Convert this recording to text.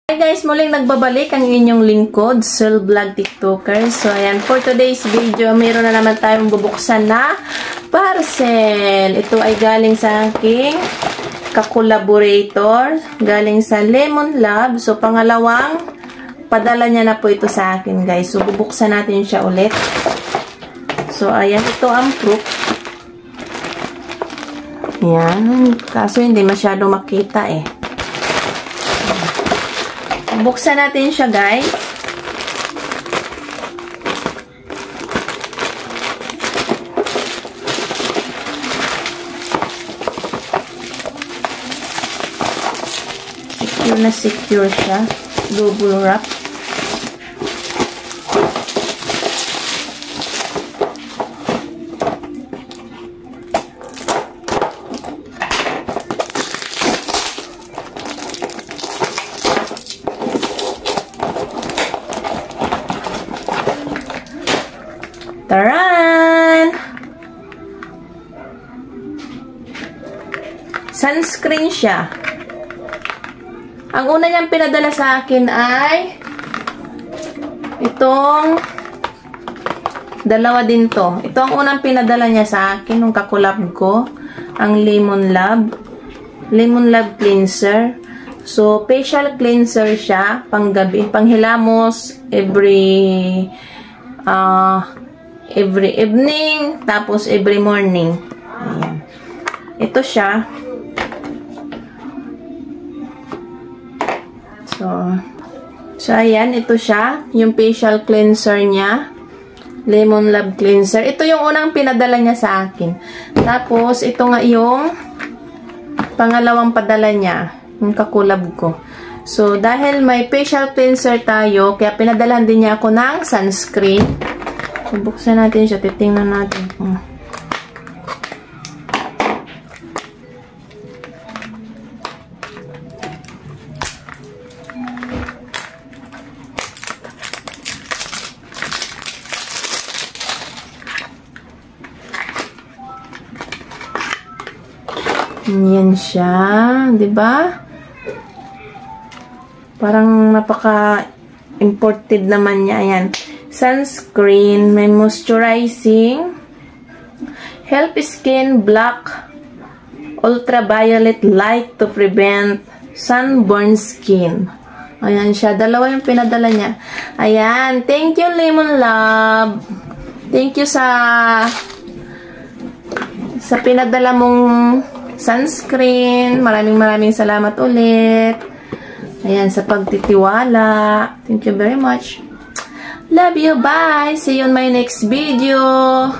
Hi guys, muling nagbabalik ang inyong lingkod, Sil Vlog TikToker. So ayan, for today's video, mayroon na naman tayong bubuksan na parcel. Ito ay galing sa aking kakolaborator, galing sa Lemon Lab. So pangalawang padala niya na po ito sa akin guys. So bubuksan natin siya ulit. So ayan, ito ang proof. Yan, kaso hindi masyado makita eh. Buksan natin siya, guys. Secure na secure siya. Double wrap. Taran! Sunscreen siya. Ang una niyang pinadala sa akin ay itong dalawa din to. Ito ang unang pinadala niya sa akin nung kakulab ko. Ang Lemon Lab. Lemon Lab Cleanser. So, facial cleanser siya. Panggabi. Panghilamos. Every evening, tapos every morning. Ayan. Ito siya. So ayan, ito siya. Yung facial cleanser niya. Lemon Lab Cleanser. Ito yung unang pinadala niya sa akin. Tapos, ito nga yung pangalawang padala niya. Yung kakulab ko. So, dahil may facial cleanser tayo, kaya pinadalahan din niya ako ng sunscreen. So, buksan natin siya. Titingnan natin. Yan siya. Diba? Parang napaka-imported naman niya. Ayan. Sunscreen, may moisturizing, help skin block ultraviolet light to prevent sunburn skin. Ayan siya, dalawa yung pinadala niya. Ayan, thank you Lemon Lab. Thank you sa pinadala mong sunscreen. Maraming salamat ulit. Ayan, sa pagtitiwala. Thank you very much. Love you. Bye. See you on my next video.